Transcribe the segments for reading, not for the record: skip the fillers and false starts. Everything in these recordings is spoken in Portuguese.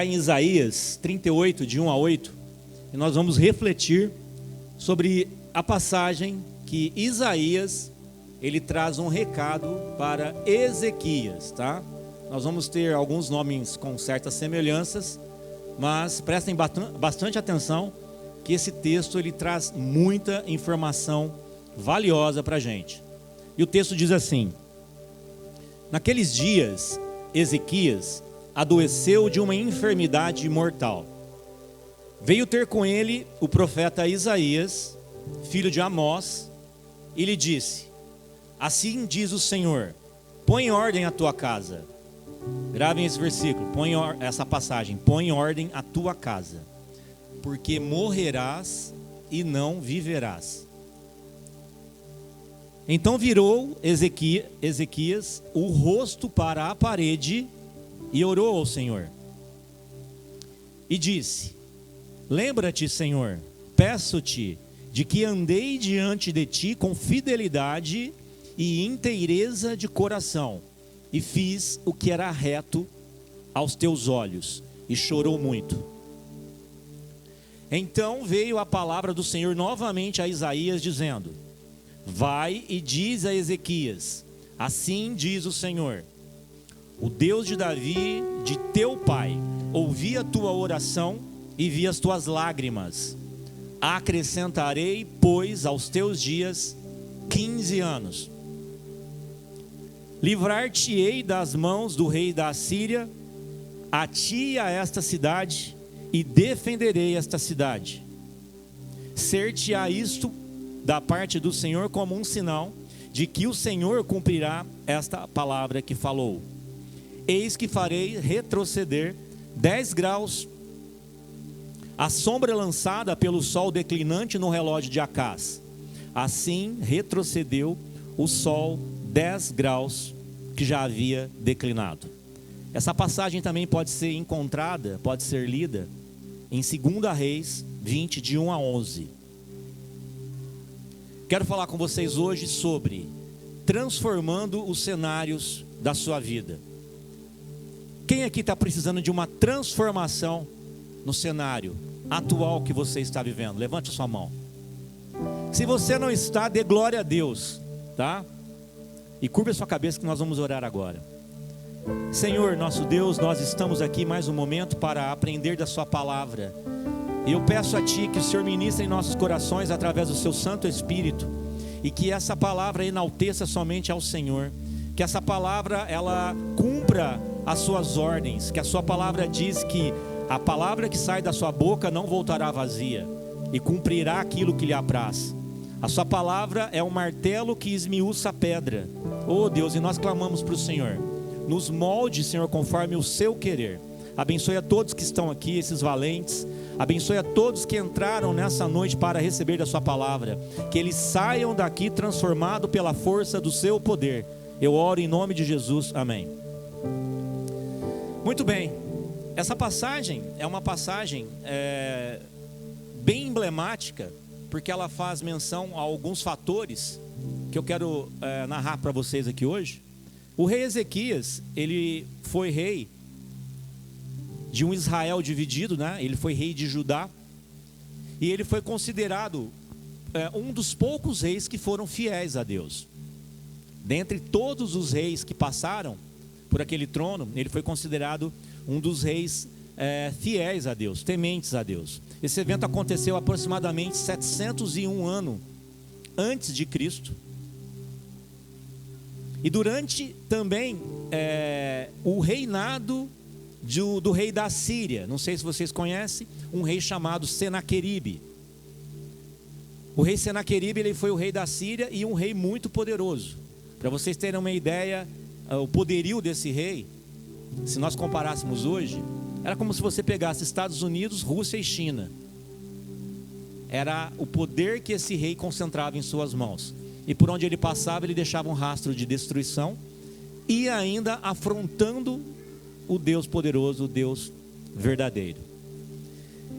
está em Isaías 38, de 1 a 8, e nós vamos refletir sobre a passagem que Isaías, ele traz um recado para Ezequias, tá? Nós vamos ter alguns nomes com certas semelhanças, mas prestem bastante atenção que esse texto ele traz muita informação valiosa para a gente. E o texto diz assim: naqueles dias, Ezequias adoeceu de uma enfermidade mortal. Veio ter com ele o profeta Isaías, filho de Amós, e lhe disse: assim diz o Senhor, põe em ordem a tua casa. Gravem esse versículo, essa passagem, põe em ordem a tua casa, porque morrerás e não viverás. Então virou Ezequias o rosto para a parede e orou ao Senhor. E disse: lembra-te, Senhor, peço-te, de que andei diante de ti com fidelidade e inteireza de coração, e fiz o que era reto aos teus olhos, e chorou muito. Então veio a palavra do Senhor novamente a Isaías, dizendo: vai e diz a Ezequias: assim diz o Senhor, o Deus de Davi, de teu pai, ouvi a tua oração e vi as tuas lágrimas. Acrescentarei, pois, aos teus dias 15 anos. Livrar-te-ei das mãos do rei da Assíria, a ti e a esta cidade, e defenderei esta cidade. Ser-te-á isto da parte do Senhor como um sinal de que o Senhor cumprirá esta palavra que falou. Eis que farei retroceder 10 graus a sombra lançada pelo sol declinante no relógio de Acás. Assim retrocedeu o sol 10 graus que já havia declinado. Essa passagem também pode ser encontrada, pode ser lida em 2 Reis 20, de 1 a 11. Quero falar com vocês hoje sobre transformando os cenários da sua vida. Quem aqui está precisando de uma transformação no cenário atual que você está vivendo? Levante a sua mão. Se você não está, dê glória a Deus, tá? E curva a sua cabeça que nós vamos orar agora. Senhor, nosso Deus, nós estamos aqui mais um momento para aprender da sua palavra. Eu peço a Ti que o Senhor ministre em nossos corações através do Seu Santo Espírito, e que essa palavra enalteça somente ao Senhor, que essa palavra ela cumpra as suas ordens, que a sua palavra diz que a palavra que sai da sua boca não voltará vazia, e cumprirá aquilo que lhe apraz. A sua palavra é um martelo que esmiuça a pedra. Oh Deus, e nós clamamos para o Senhor, nos molde, Senhor, conforme o seu querer. Abençoe a todos que estão aqui, esses valentes. Abençoe a todos que entraram nessa noite para receber da sua palavra. Que eles saiam daqui transformados pela força do seu poder. Eu oro em nome de Jesus, amém. Muito bem, essa passagem é uma passagem bem emblemática, porque ela faz menção a alguns fatores que eu quero narrar para vocês aqui hoje. O rei Ezequias, ele foi rei de um Israel dividido, né? Ele foi rei de Judá, e ele foi considerado um dos poucos reis que foram fiéis a Deus. Dentre todos os reis que passaram por aquele trono, ele foi considerado um dos reis fiéis a Deus, tementes a Deus. Esse evento aconteceu aproximadamente 701 anos antes de Cristo. E durante também o reinado do rei da Síria, não sei se vocês conhecem, um rei chamado Senaqueribe. O rei Senaqueribe, ele foi o rei da Síria e um rei muito poderoso. Para vocês terem uma ideia, o poderio desse rei, se nós comparássemos hoje, era como se você pegasse Estados Unidos, Rússia e China. Era o poder que esse rei concentrava em suas mãos. E por onde ele passava, ele deixava um rastro de destruição, e ainda afrontando o Deus poderoso, o Deus verdadeiro.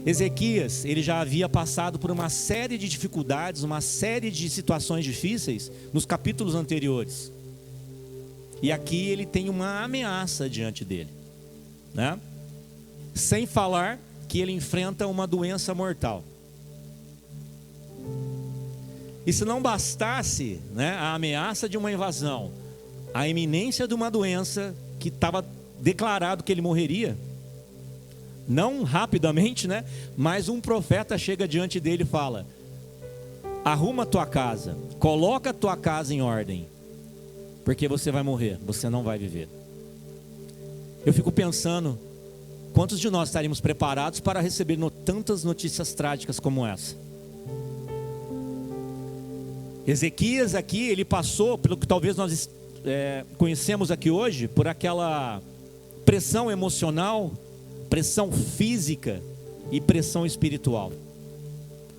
Ezequias, ele já havia passado por uma série de dificuldades, uma série de situações difíceis nos capítulos anteriores. E aqui ele tem uma ameaça diante dele, né? sem falar que ele enfrenta uma doença mortal. E se não bastasse, né, a ameaça de uma invasão, a iminência de uma doença que estava declarado que ele morreria, não rapidamente, né, mas um profeta chega diante dele e fala: arruma a tua casa, coloca a tua casa em ordem, porque você vai morrer, você não vai viver. Eu fico pensando, quantos de nós estaríamos preparados para receber tantas notícias trágicas como essa? Ezequias aqui, ele passou pelo que talvez nós conhecemos aqui hoje, por aquela pressão emocional, pressão física e pressão espiritual.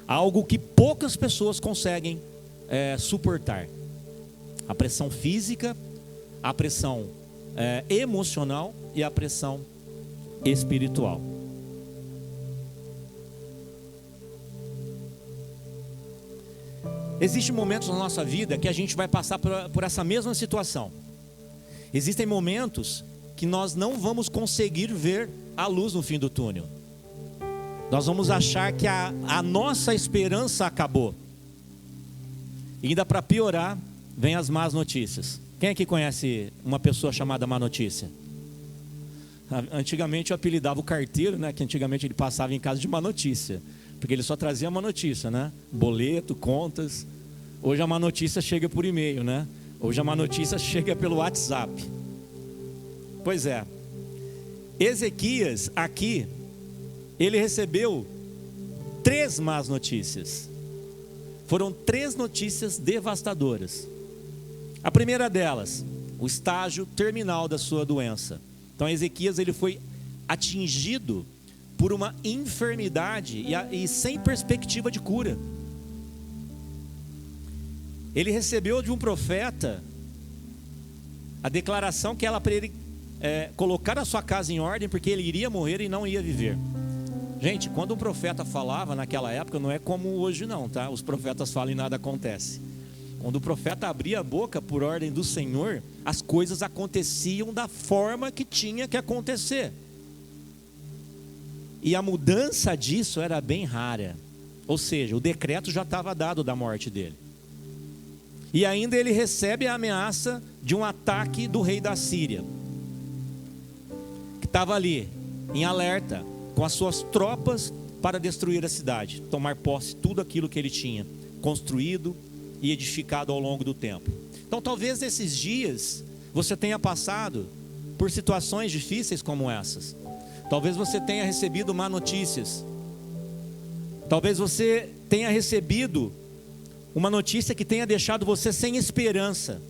Algo que poucas pessoas conseguem suportar. A pressão física, a pressão emocional e a pressão espiritual. Existem momentos na nossa vida que a gente vai passar por essa mesma situação. Existem momentos que nós não vamos conseguir ver a luz no fim do túnel. Nós vamos achar que a nossa esperança acabou. E ainda para piorar, vem as más notícias. Quem aqui conhece uma pessoa chamada má notícia? Antigamente eu apelidava o carteiro, né, que antigamente ele passava em casa de má notícia, porque ele só trazia má notícia, né? Boleto, contas. Hoje a má notícia chega por e-mail, né? Hoje a má notícia chega pelo WhatsApp. Pois é. Ezequias aqui, ele recebeu 3 más notícias. Foram 3 notícias devastadoras. A primeira delas, o estágio terminal da sua doença. Então Ezequias, ele foi atingido por uma enfermidade e sem perspectiva de cura. Ele recebeu de um profeta a declaração que era para ele colocar a sua casa em ordem, porque ele iria morrer e não ia viver. Gente, quando um profeta falava naquela época, não é como hoje não, tá? Os profetas falam e nada acontece. Quando o profeta abria a boca por ordem do Senhor, as coisas aconteciam da forma que tinha que acontecer. E a mudança disso era bem rara. Ou seja, o decreto já estava dado da morte dele. E ainda ele recebe a ameaça de um ataque do rei da Síria, que estava ali, em alerta, com as suas tropas para destruir a cidade, tomar posse de tudo aquilo que ele tinha construído e edificado ao longo do tempo. Então talvez nesses dias você tenha passado por situações difíceis como essas. Talvez você tenha recebido má notícias. Talvez você tenha recebido uma notícia que tenha deixado você sem esperança,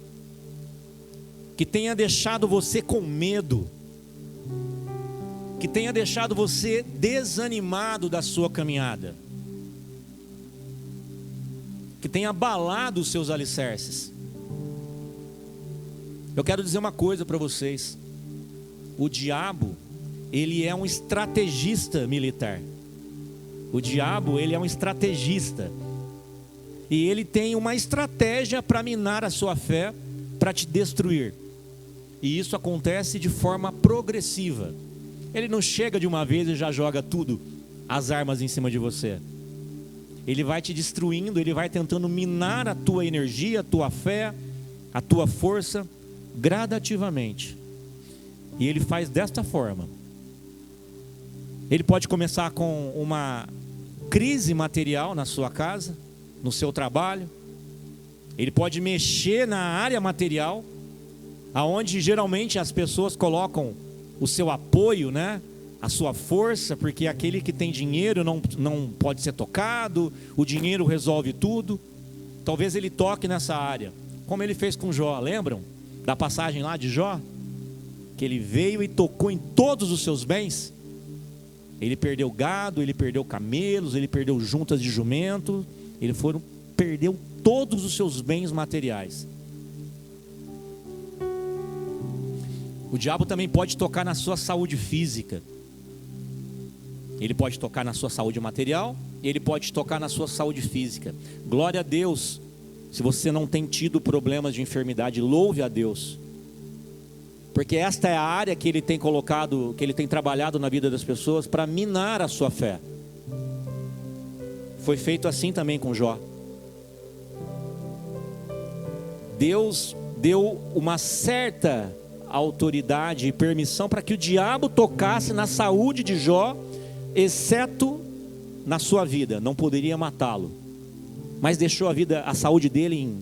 que tenha deixado você com medo, que tenha deixado você desanimado da sua caminhada, que tenha abalado os seus alicerces. Eu quero dizer uma coisa para vocês: o diabo, ele é um estrategista militar. O diabo, ele é um estrategista. E ele tem uma estratégia para minar a sua fé, para te destruir. E isso acontece de forma progressiva. Ele não chega de uma vez e já joga tudo, as armas em cima de você. Ele vai te destruindo, ele vai tentando minar a tua energia, a tua fé, a tua força, gradativamente. E ele faz desta forma. Ele pode começar com uma crise material na sua casa, no seu trabalho. Ele pode mexer na área material, aonde geralmente as pessoas colocam o seu apoio, né? A sua força, porque aquele que tem dinheiro não pode ser tocado, o dinheiro resolve tudo. Talvez ele toque nessa área, como ele fez com Jó. Lembram da passagem lá de Jó? Que ele veio e tocou em todos os seus bens. Ele perdeu gado, ele perdeu camelos, ele perdeu juntas de jumento, perdeu todos os seus bens materiais. O diabo também pode tocar na sua saúde física. Ele pode tocar na sua saúde material, e ele pode tocar na sua saúde física. Glória a Deus, se você não tem tido problemas de enfermidade, louve a Deus. Porque esta é a área que ele tem colocado, que ele tem trabalhado na vida das pessoas para minar a sua fé. Foi feito assim também com Jó. Deus deu uma certa autoridade e permissão para que o diabo tocasse na saúde de Jó, exceto na sua vida. Não poderia matá-lo, mas deixou a saúde dele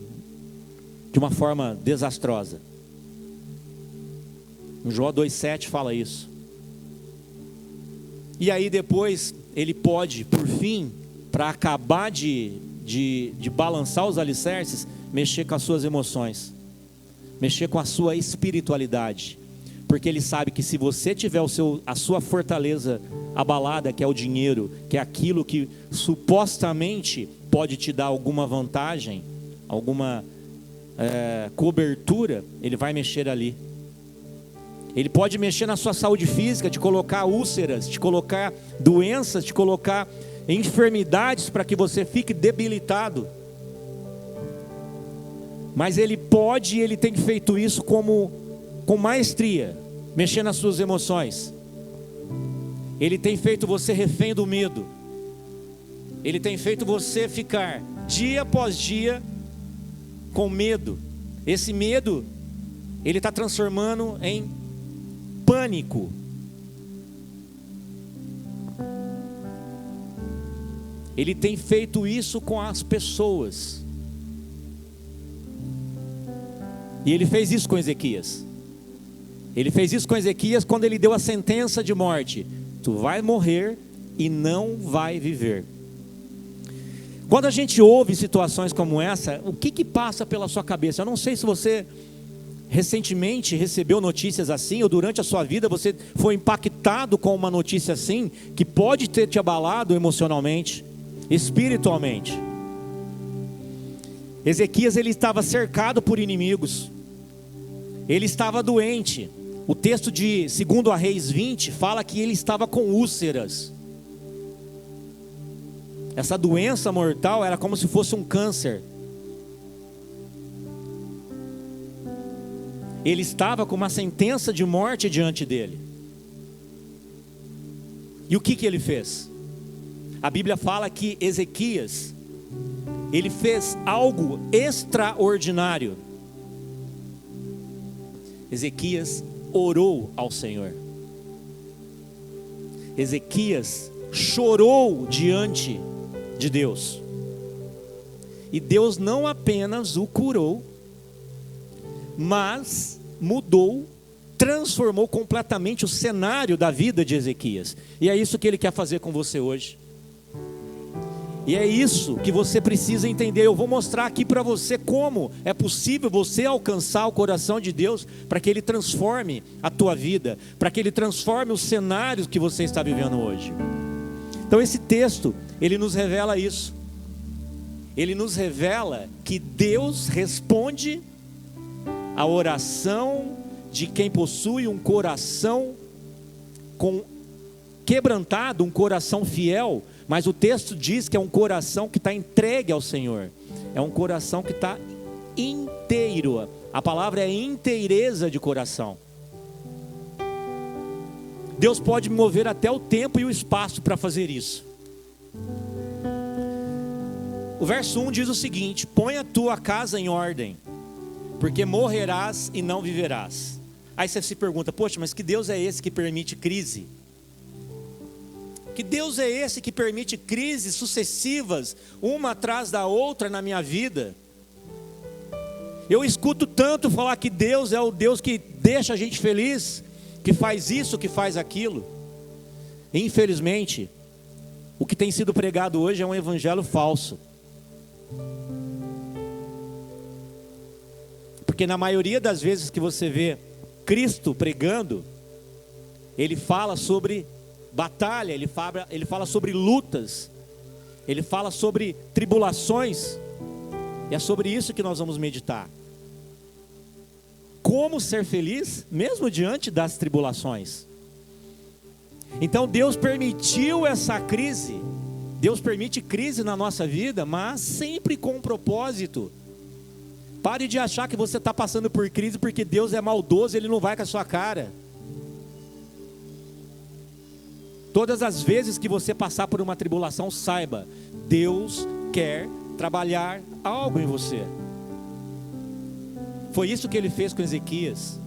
de uma forma desastrosa. Em Jó 2,7 fala isso. E aí depois ele pode, por fim, para acabar de balançar os alicerces, mexer com as suas emoções, mexer com a sua espiritualidade, porque ele sabe que se você tiver a sua fortaleza abalada, que é o dinheiro, que é aquilo que supostamente pode te dar alguma vantagem, alguma cobertura, ele vai mexer ali. Ele pode mexer na sua saúde física, te colocar úlceras, te colocar doenças, te colocar enfermidades para que você fique debilitado. Mas ele pode, e ele tem feito isso com maestria, mexer nas suas emoções. Ele tem feito você refém do medo. Ele tem feito você ficar dia após dia com medo. Esse medo, ele está transformando em pânico. Ele tem feito isso com as pessoas. E ele fez isso com Ezequias. Ele fez isso com Ezequias quando ele deu a sentença de morte: tu vai morrer e não vai viver. Quando a gente ouve situações como essa, o que passa pela sua cabeça? Eu não sei se você recentemente recebeu notícias assim, ou durante a sua vida você foi impactado com uma notícia assim, que pode ter te abalado emocionalmente, espiritualmente. Ezequias, ele estava cercado por inimigos, ele estava doente. O texto de 2 Reis 20 fala que ele estava com úlceras. Essa doença mortal era como se fosse um câncer. Ele estava com uma sentença de morte diante dele. E o que ele fez? A Bíblia fala que Ezequias, ele fez algo extraordinário. Ezequias orou ao Senhor. Ezequias chorou diante de Deus. E Deus não apenas o curou, mas mudou, transformou completamente o cenário da vida de Ezequias. E é isso que ele quer fazer com você hoje. E é isso que você precisa entender. Eu vou mostrar aqui para você como é possível você alcançar o coração de Deus, para que Ele transforme a tua vida, para que Ele transforme os cenários que você está vivendo hoje. Então esse texto, ele nos revela isso. Ele nos revela que Deus responde a oração de quem possui um coração quebrantado, um coração fiel. Mas o texto diz que é um coração que está entregue ao Senhor. É um coração que está inteiro. A palavra é inteireza de coração. Deus pode mover até o tempo e o espaço para fazer isso. O verso 1 diz o seguinte: põe a tua casa em ordem, porque morrerás e não viverás. Aí você se pergunta: poxa, mas que Deus é esse que permite crise? Que Deus é esse que permite crises sucessivas, uma atrás da outra na minha vida? Eu escuto tanto falar que Deus é o Deus que deixa a gente feliz, que faz isso, que faz aquilo. Infelizmente, o que tem sido pregado hoje é um evangelho falso. Porque na maioria das vezes que você vê Cristo pregando, Ele fala sobre batalha, ele fala sobre lutas, ele fala sobre tribulações. E é sobre isso que nós vamos meditar. Como ser feliz mesmo diante das tribulações. Então Deus permitiu essa crise. Deus permite crise na nossa vida, mas sempre com um propósito. Pare de achar que você está passando por crise porque Deus é maldoso, Ele não vai com a sua cara. Todas as vezes que você passar por uma tribulação, saiba, Deus quer trabalhar algo em você. Foi isso que Ele fez com Ezequias.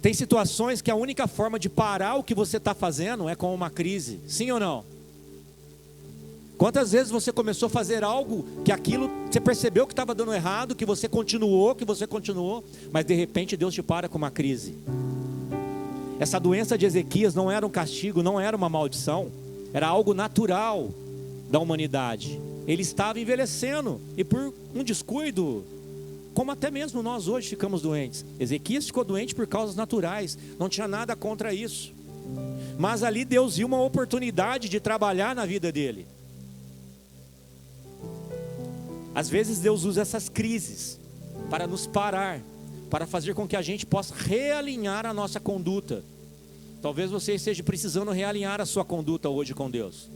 Tem situações que a única forma de parar o que você está fazendo é com uma crise, sim ou não? Quantas vezes você começou a fazer algo que aquilo, você percebeu que estava dando errado, que você continuou, mas de repente Deus te para com uma crise. Essa doença de Ezequias não era um castigo, não era uma maldição, era algo natural da humanidade. Ele estava envelhecendo e por um descuido, como até mesmo nós hoje ficamos doentes. Ezequias ficou doente por causas naturais, não tinha nada contra isso. Mas ali Deus viu uma oportunidade de trabalhar na vida dele. Às vezes Deus usa essas crises para nos parar, para fazer com que a gente possa realinhar a nossa conduta. Talvez você esteja precisando realinhar a sua conduta hoje com Deus.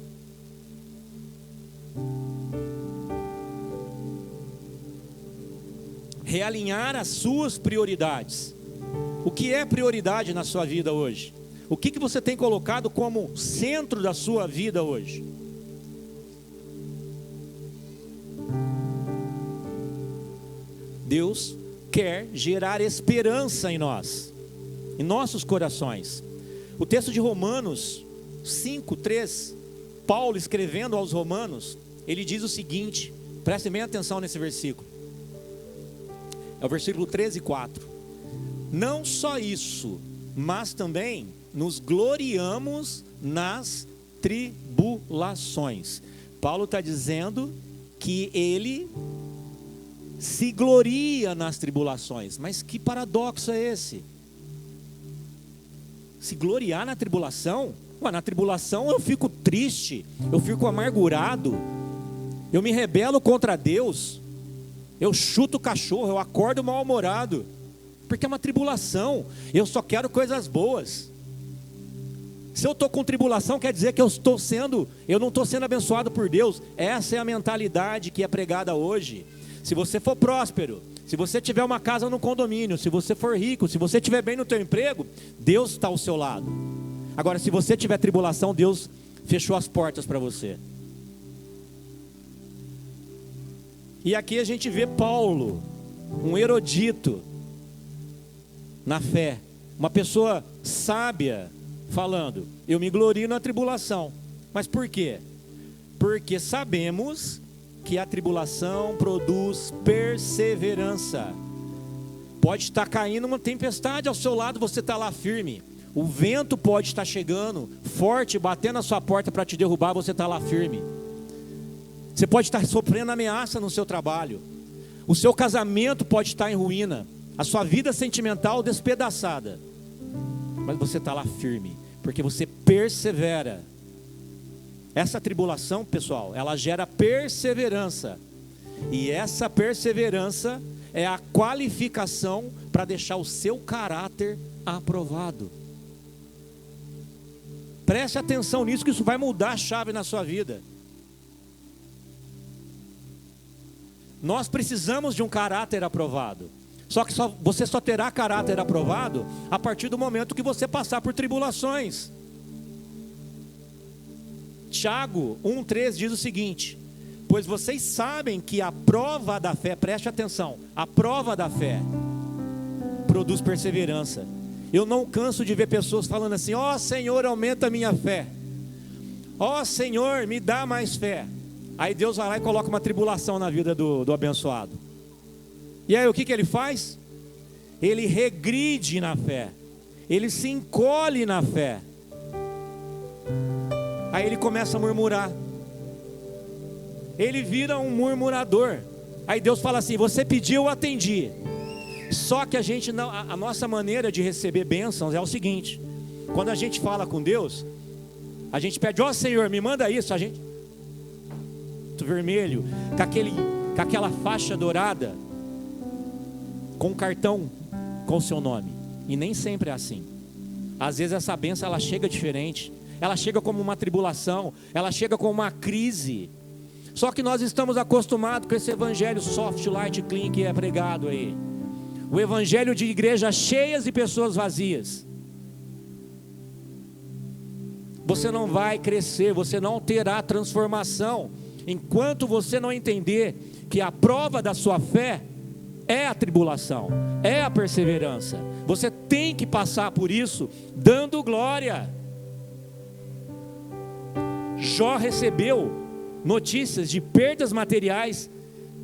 Realinhar as suas prioridades. O que é prioridade na sua vida hoje? O que você tem colocado como centro da sua vida hoje? Deus quer gerar esperança em nós, em nossos corações. O texto de Romanos 5:3, Paulo escrevendo aos Romanos, ele diz o seguinte, prestem bem atenção nesse versículo. É o versículo 13:4. Não só isso, mas também nos gloriamos nas tribulações. Paulo está dizendo que ele se gloria nas tribulações. Mas que paradoxo é esse? Se gloriar na tribulação? Na tribulação eu fico triste, eu fico amargurado, eu me rebelo contra Deus, eu chuto o cachorro, eu acordo mal-humorado, porque é uma tribulação. Eu só quero coisas boas. Se eu estou com tribulação, quer dizer que eu não estou sendo abençoado por Deus. Essa é a mentalidade que é pregada hoje. Se você for próspero, se você tiver uma casa no condomínio, se você for rico, se você estiver bem no teu emprego, Deus está ao seu lado. Agora, se você tiver tribulação, Deus fechou as portas para você. E aqui a gente vê Paulo, um erudito na fé, uma pessoa sábia, falando, eu me glorio na tribulação. Mas por quê? Porque sabemos que a tribulação produz perseverança. Pode estar caindo uma tempestade ao seu lado, você está lá firme. O vento pode estar chegando forte, batendo na sua porta para te derrubar, você está lá firme. Você pode estar sofrendo ameaça no seu trabalho. O seu casamento pode estar em ruína. A sua vida sentimental despedaçada. Mas você está lá firme, porque você persevera. Essa tribulação, pessoal, ela gera perseverança. E essa perseverança é a qualificação para deixar o seu caráter aprovado. Preste atenção nisso, que isso vai mudar a chave na sua vida. Nós precisamos de um caráter aprovado. Só que você só terá caráter aprovado a partir do momento que você passar por tribulações. Tiago 1,3 diz o seguinte: pois vocês sabem que a prova da fé, preste atenção, a prova da fé produz perseverança. Eu não canso de ver pessoas falando assim: ó Senhor, aumenta a minha fé, ó Senhor, me dá mais fé. Aí Deus vai lá e coloca uma tribulação na vida do abençoado. E aí o que ele faz? Ele regride na fé, ele se encolhe na fé. Aí ele começa a murmurar, ele vira um murmurador. Aí Deus fala assim: você pediu, eu atendi. Só que a nossa maneira de receber bênçãos é o seguinte: quando a gente fala com Deus, a gente pede, ó Senhor, me manda isso, a gente vermelho, com aquela faixa dourada, com um cartão com o seu nome. E nem sempre é assim. Às vezes essa bênção ela chega diferente. Ela chega como uma tribulação, ela chega como uma crise. Só que nós estamos acostumados com esse evangelho soft, light, clean que é pregado aí. O evangelho de igrejas cheias e pessoas vazias. Você não vai crescer, você não terá transformação, enquanto você não entender que a prova da sua fé é a tribulação, é a perseverança. Você tem que passar por isso, dando glória. Jó recebeu notícias de perdas materiais,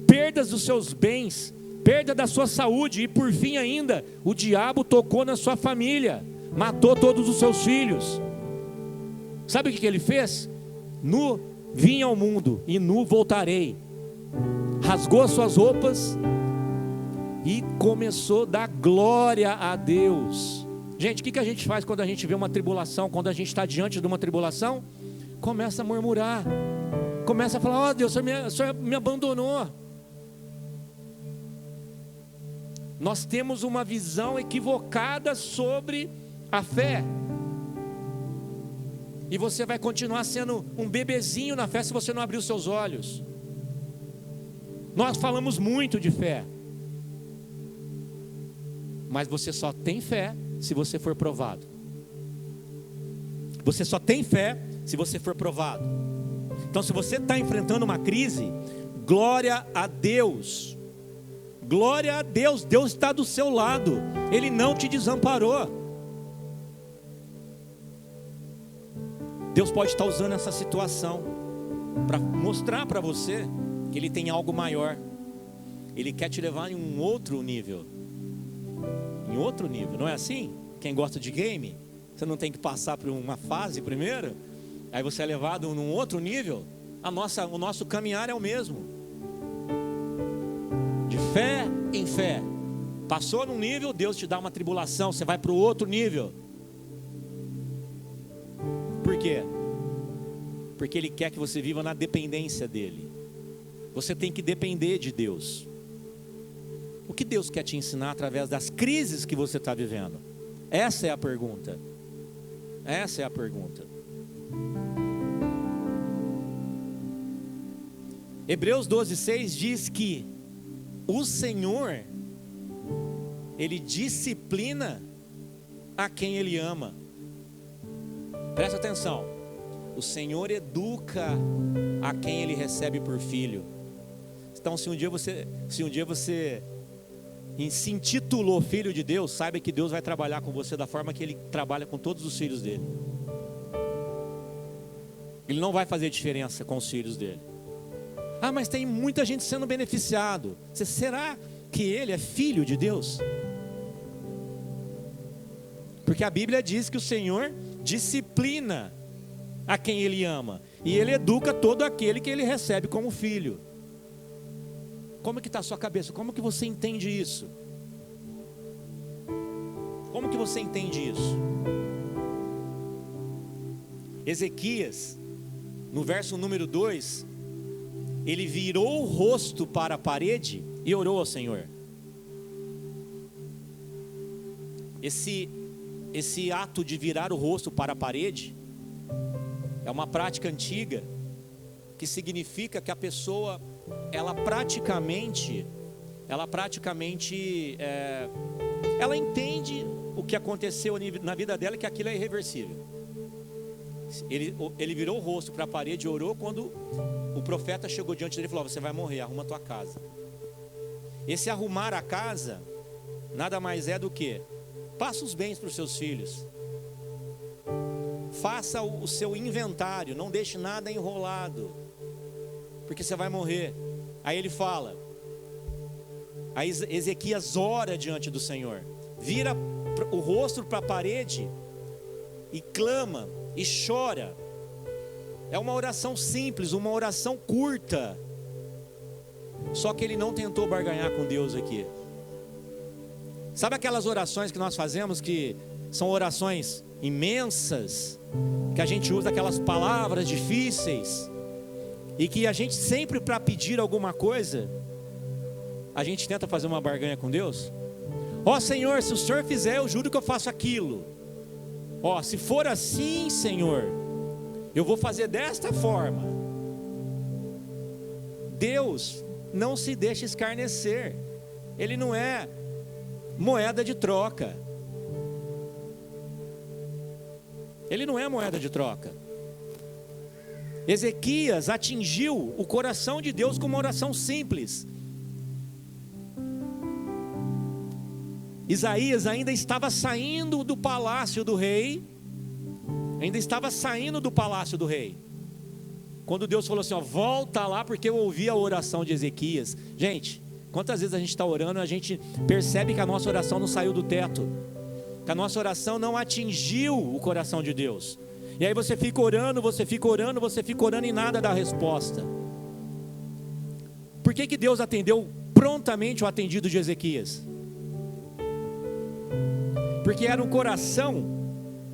perdas dos seus bens, perda da sua saúde, e por fim ainda, o diabo tocou na sua família, matou todos os seus filhos. Sabe o que ele fez? Nu vim ao mundo e nu voltarei. Rasgou as suas roupas e começou a dar glória a Deus. Gente, o que a gente faz quando a gente vê uma tribulação? Quando a gente está diante de uma tribulação, começa a murmurar, começa a falar: ó Deus, o Senhor me abandonou. Nós temos uma visão equivocada sobre a fé. E você vai continuar sendo um bebezinho na fé se você não abrir os seus olhos. Nós falamos muito de fé, mas você só tem fé se você for provado. Você só tem fé se você for provado. Então, se você está enfrentando uma crise, glória a Deus. Glória a Deus. Deus está do seu lado. Ele não te desamparou. Deus pode estar usando essa situação para mostrar para você que Ele tem algo maior. Ele quer te levar em um outro nível. Em outro nível, não é assim? Quem gosta de game, você não tem que passar por uma fase primeiro, aí você é levado num outro nível. O nosso caminhar é o mesmo. De fé em fé. Passou num nível, Deus te dá uma tribulação, você vai para o outro nível. Por quê? Porque Ele quer que você viva na dependência dEle. Você tem que depender de Deus. O que Deus quer te ensinar através das crises que você está vivendo? Essa é a pergunta. Essa é a pergunta. Hebreus 12:6 diz que o Senhor, Ele disciplina a quem Ele ama. Presta atenção. O Senhor educa a quem Ele recebe por filho. Então, se um dia você se intitulou filho de Deus, saiba que Deus vai trabalhar com você da forma que Ele trabalha com todos os filhos dele. Ele não vai fazer diferença com os filhos dele. Ah, mas tem muita gente sendo beneficiado. Será que ele é filho de Deus? Porque a Bíblia diz que o Senhor disciplina a quem Ele ama, e Ele educa todo aquele que Ele recebe como filho. Como que está a sua cabeça? Como que você entende isso? Como que você entende isso? Ezequias, no verso número 2, ele virou o rosto para a parede e orou ao Senhor. Esse ato de virar o rosto para a parede é uma prática antiga, que significa que a pessoa, ela praticamente ela entende o que aconteceu na vida dela, que aquilo é irreversível. Ele virou o rosto para a parede e orou quando o profeta chegou diante dele e falou: você vai morrer, arruma a tua casa. Esse arrumar a casa nada mais é do que: passa os bens para os seus filhos, faça o seu inventário, não deixe nada enrolado, porque você vai morrer. Aí ele fala, aí Ezequias ora diante do Senhor, vira o rosto para a parede e clama e chora. É uma oração simples, uma oração curta. Só que ele não tentou barganhar com Deus aqui. Sabe aquelas orações que nós fazemos, que são orações imensas, que a gente usa aquelas palavras difíceis, e que a gente sempre, para pedir alguma coisa, a gente tenta fazer uma barganha com Deus? Ó Senhor, se o Senhor fizer, eu juro que eu faço aquilo. Ó, se for assim, Senhor, eu vou fazer desta forma. Deus não se deixa escarnecer. Ele não é moeda de troca. Ele não é moeda de troca. Ezequias atingiu o coração de Deus com uma oração simples. Isaías ainda estava saindo do palácio do rei. Quando Deus falou assim, ó, volta lá, porque eu ouvi a oração de Ezequias. Gente, quantas vezes a gente está orando e a gente percebe que a nossa oração não saiu do teto, que a nossa oração não atingiu o coração de Deus. E aí você fica orando e nada dá resposta. Por que Deus atendeu prontamente o atendido de Ezequias? Porque era um coração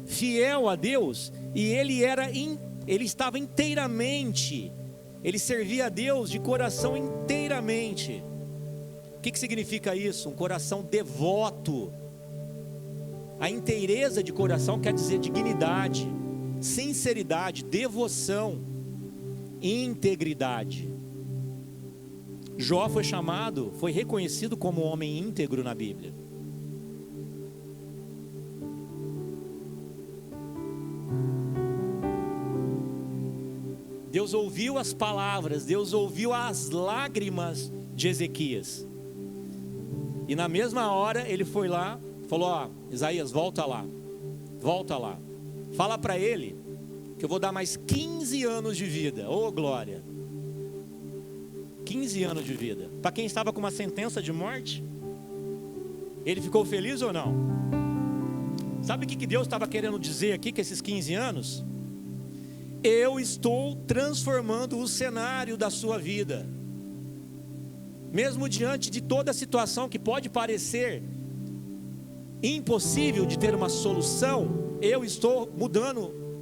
fiel a Deus, e ele estava inteiramente, ele servia a Deus de coração inteiramente. O que significa isso? Um coração devoto. A inteireza de coração quer dizer dignidade, sinceridade, devoção, integridade. Jó foi reconhecido como um homem íntegro na Bíblia. Deus ouviu as palavras, Deus ouviu as lágrimas de Ezequias. E na mesma hora ele foi lá, falou, ó, Isaías, volta lá. Fala para ele que eu vou dar mais 15 anos de vida. Ô glória! 15 anos de vida. Para quem estava com uma sentença de morte, ele ficou feliz ou não? Sabe o que Deus estava querendo dizer aqui com esses 15 anos? Eu estou transformando o cenário da sua vida. Mesmo diante de toda a situação que pode parecer impossível de ter uma solução, eu estou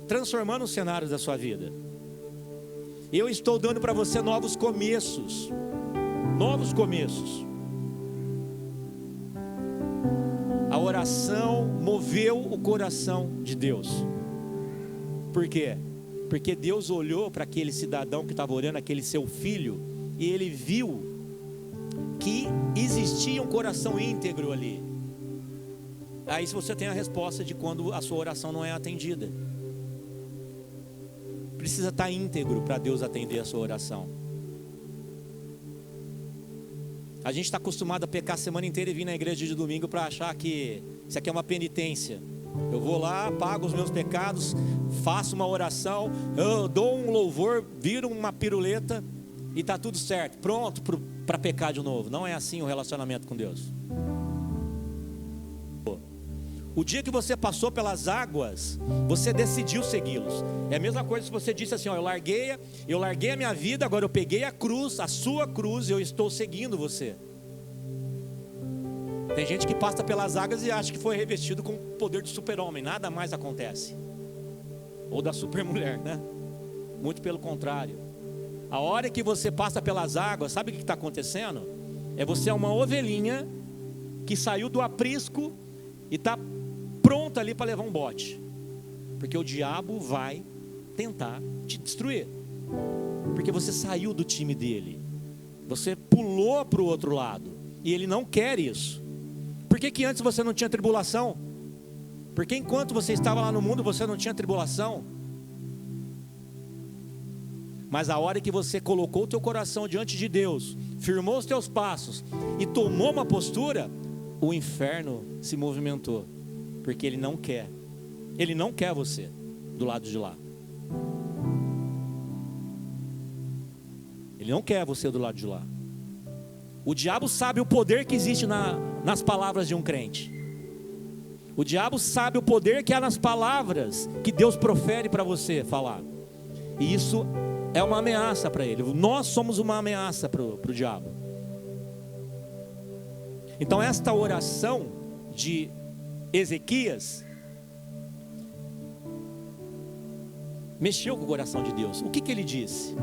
transformando o cenário da sua vida. Eu estou dando para você novos começos. A oração moveu o coração de Deus. Por quê? Porque Deus olhou para aquele cidadão que estava orando, aquele seu filho, e ele viu que existia um coração íntegro ali. Aí você tem a resposta de quando a sua oração não é atendida. Precisa estar íntegro para Deus atender a sua oração. A gente está acostumado a pecar a semana inteira e vir na igreja de domingo para achar que isso aqui é uma penitência. Eu vou lá, pago os meus pecados, faço uma oração, eu dou um louvor, viro uma piruleta e está tudo certo, pronto para pecar de novo. Não é assim o relacionamento com Deus. O dia que você passou pelas águas, você decidiu segui-los. É a mesma coisa se você disse assim, ó, eu larguei a minha vida, agora eu peguei a cruz, a sua cruz, e eu estou seguindo você. Tem gente que passa pelas águas e acha que foi revestido com o poder de super-homem, nada mais acontece. Ou da super-mulher, né? Muito pelo contrário. A hora que você passa pelas águas, sabe o que está acontecendo? Você é uma ovelhinha que saiu do aprisco e está pronta ali para levar um bote. Porque o diabo vai tentar te destruir. Porque você saiu do time dele. Você pulou para o outro lado. E ele não quer isso. Por que antes você não tinha tribulação? Porque enquanto você estava lá no mundo, você não tinha tribulação. Mas a hora que você colocou o teu coração diante de Deus, firmou os teus passos e tomou uma postura, o inferno se movimentou. Porque ele não quer você do lado de lá. Ele não quer você do lado de lá. O diabo sabe o poder que existe nas palavras de um crente. O diabo sabe o poder que há nas palavras que Deus profere para você falar. E isso é uma ameaça para ele. Nós somos uma ameaça para o diabo. Então esta oração de Ezequias mexeu com o coração de Deus. O que ele disse?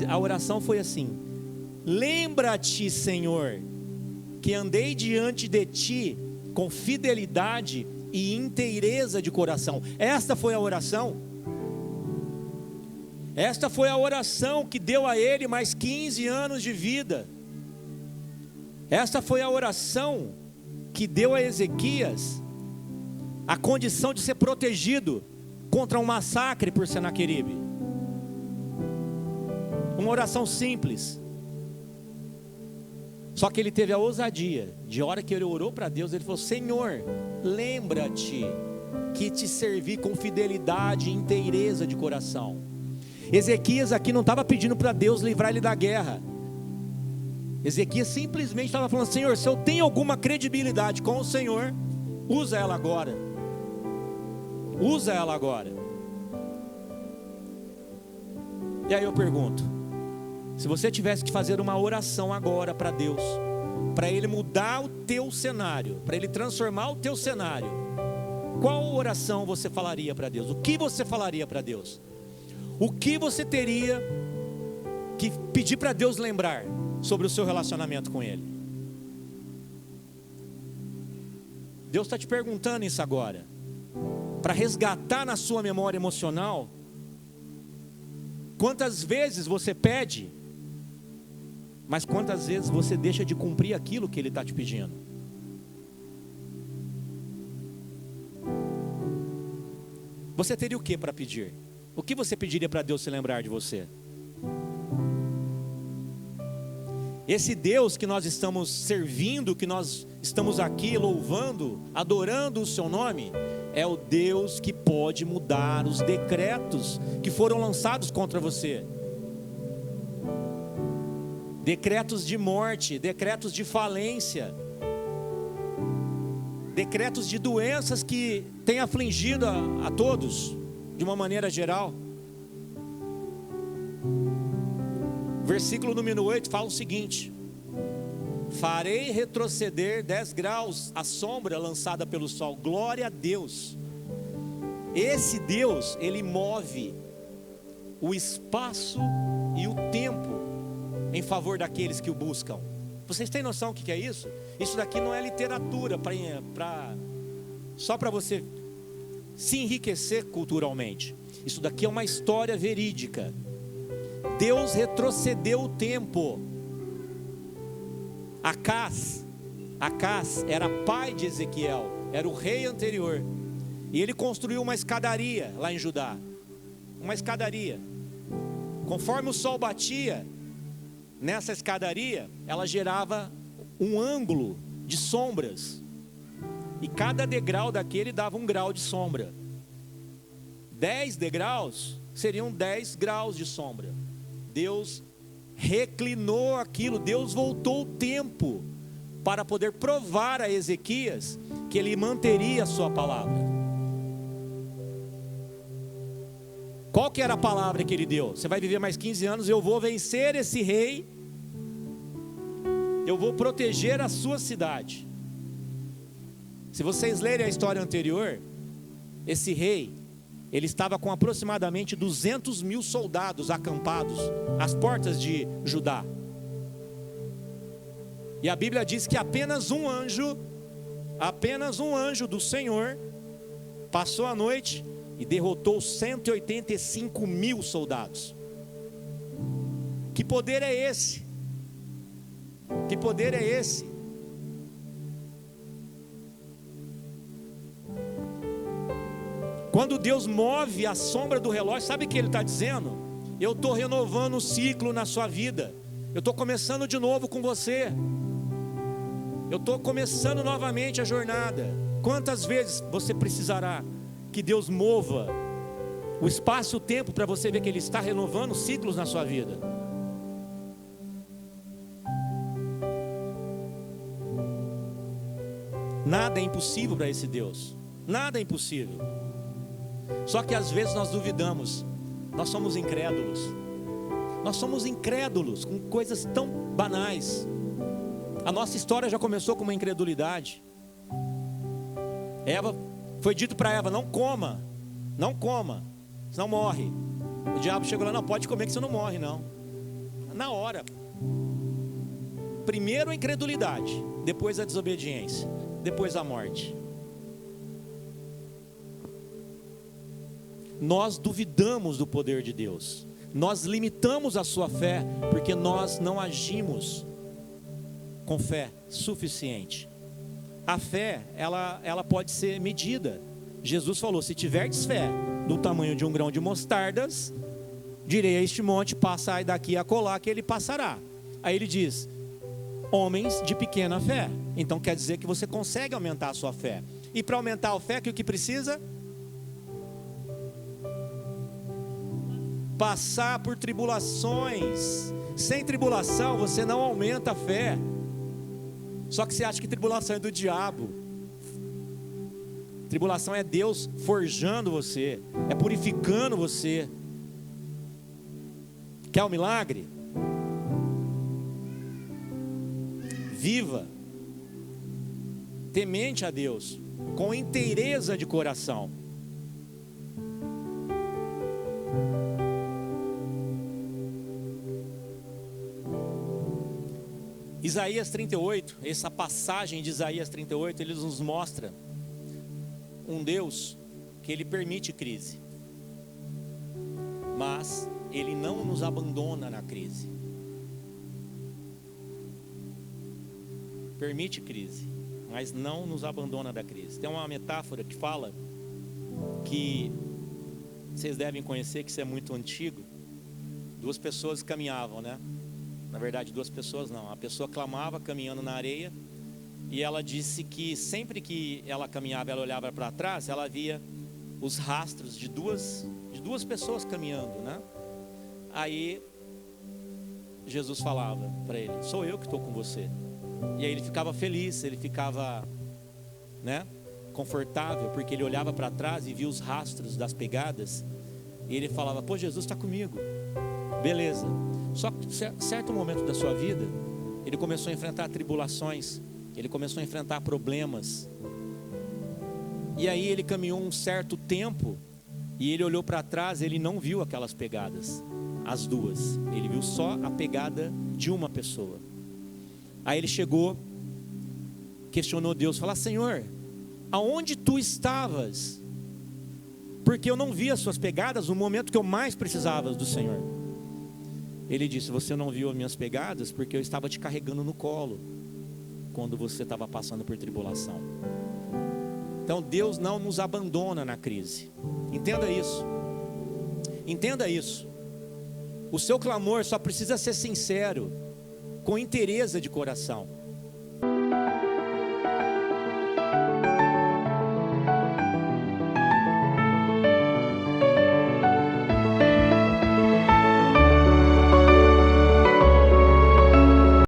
A oração foi assim: lembra-te, Senhor, que andei diante de ti com fidelidade e inteireza de coração. Esta foi a oração. Esta foi a oração que deu a ele mais 15 anos de vida. Esta foi a oração que deu a Ezequias a condição de ser protegido contra um massacre por Senaqueribe. Uma oração simples. Só que ele teve a ousadia de, hora que ele orou para Deus, ele falou: Senhor, lembra-te que te servi com fidelidade e inteireza de coração. Ezequias aqui não estava pedindo para Deus livrar ele da guerra. Ezequias simplesmente estava falando: Senhor, se eu tenho alguma credibilidade com o Senhor, usa ela agora. Usa ela agora. E aí eu pergunto: se você tivesse que fazer uma oração agora para Deus, para Ele mudar o teu cenário, para Ele transformar o teu cenário, qual oração você falaria para Deus? O que você falaria para Deus? O que você teria que pedir para Deus lembrar sobre o seu relacionamento com Ele? Deus está te perguntando isso agora, para resgatar na sua memória emocional. Quantas vezes você pede, mas quantas vezes você deixa de cumprir aquilo que Ele está te pedindo? Você teria o que para pedir? O que você pediria para Deus se lembrar de você? Esse Deus que nós estamos servindo, que nós estamos aqui louvando, adorando o seu nome, é o Deus que pode mudar os decretos que foram lançados contra você. Decretos de morte, decretos de falência, decretos de doenças que têm afligido a todos, de uma maneira geral. Versículo número 8 fala o seguinte: farei retroceder 10 graus a sombra lançada pelo sol. Glória a Deus. Esse Deus, Ele move o espaço e o tempo em favor daqueles que o buscam. Vocês têm noção do que é isso? Isso daqui não é literatura só para você se enriquecer culturalmente. Isso daqui é uma história verídica. Deus retrocedeu o tempo. Acás era pai de Ezequiel, era o rei anterior, e ele construiu uma escadaria lá em Judá. Uma escadaria. Conforme o sol batia nessa escadaria, ela gerava um ângulo de sombras, e cada degrau daquele dava um grau de sombra. 10 degraus seriam 10 graus de sombra. Deus reclinou aquilo, Deus voltou o tempo para poder provar a Ezequias que ele manteria a sua palavra. Qual que era a palavra que ele deu? Você vai viver mais 15 anos, eu vou vencer esse rei, eu vou proteger a sua cidade. Se vocês lerem a história anterior, esse rei, ele estava com aproximadamente 200 mil soldados acampados às portas de Judá. E a Bíblia diz que apenas um anjo do Senhor passou a noite e derrotou 185 mil soldados. Que poder é esse? Que poder é esse? Quando Deus move a sombra do relógio, sabe o que Ele está dizendo? Eu estou renovando o ciclo na sua vida. Eu estou começando de novo com você. Eu estou começando novamente a jornada. Quantas vezes você precisará que Deus mova o espaço e o tempo para você ver que Ele está renovando ciclos na sua vida? Nada é impossível para esse Deus. Nada é impossível. Só que às vezes nós duvidamos. Nós somos incrédulos. Nós somos incrédulos com coisas tão banais. A nossa história já começou com uma incredulidade. Foi dito para Eva: não coma, senão morre. O diabo chegou lá: não, pode comer que você não morre não. Na hora. Primeiro a incredulidade, depois a desobediência, depois a morte. Nós duvidamos do poder de Deus. Nós limitamos a sua fé porque nós não agimos com fé suficiente. A fé, ela pode ser medida. Jesus falou: se tiverdes fé do tamanho de um grão de mostardas, direi a este monte: passai daqui a acolá, que ele passará. Aí ele diz: homens de pequena fé. Então quer dizer que você consegue aumentar a sua fé. E para aumentar a fé, o que precisa? Passar por tribulações. Sem tribulação você não aumenta a fé. Só que você acha que tribulação é do diabo. Tribulação é Deus forjando você, é purificando você. Quer um milagre? Viva temente a Deus, com inteireza de coração. Isaías 38, essa passagem de Isaías 38, ele nos mostra um Deus que ele permite crise, mas ele não nos abandona na crise. Permite crise, mas não nos abandona da crise. Tem uma metáfora que fala, que vocês devem conhecer, que isso é muito antigo. Duas pessoas caminhavam, né? Na verdade, duas pessoas não. A pessoa clamava caminhando na areia, e ela disse que sempre que ela caminhava, ela olhava para trás, ela via os rastros de duas pessoas caminhando, né? Aí Jesus falava para ele: sou eu que estou com você. E aí ele ficava feliz, ele ficava, né, confortável, porque ele olhava para trás e via os rastros das pegadas, e ele falava: pô, Jesus está comigo. Beleza. Só que certo momento da sua vida, ele começou a enfrentar tribulações, ele começou a enfrentar problemas. E aí ele caminhou um certo tempo, e ele olhou para trás, ele não viu aquelas pegadas, as duas. Ele viu só a pegada de uma pessoa. Aí ele chegou, questionou Deus, falou: Senhor, aonde tu estavas? Porque eu não vi as suas pegadas no momento que eu mais precisava do Senhor. Ele disse: você não viu as minhas pegadas porque eu estava te carregando no colo quando você estava passando por tribulação. Então Deus não nos abandona na crise. Entenda isso. Entenda isso. O seu clamor só precisa ser sincero, com inteireza de coração.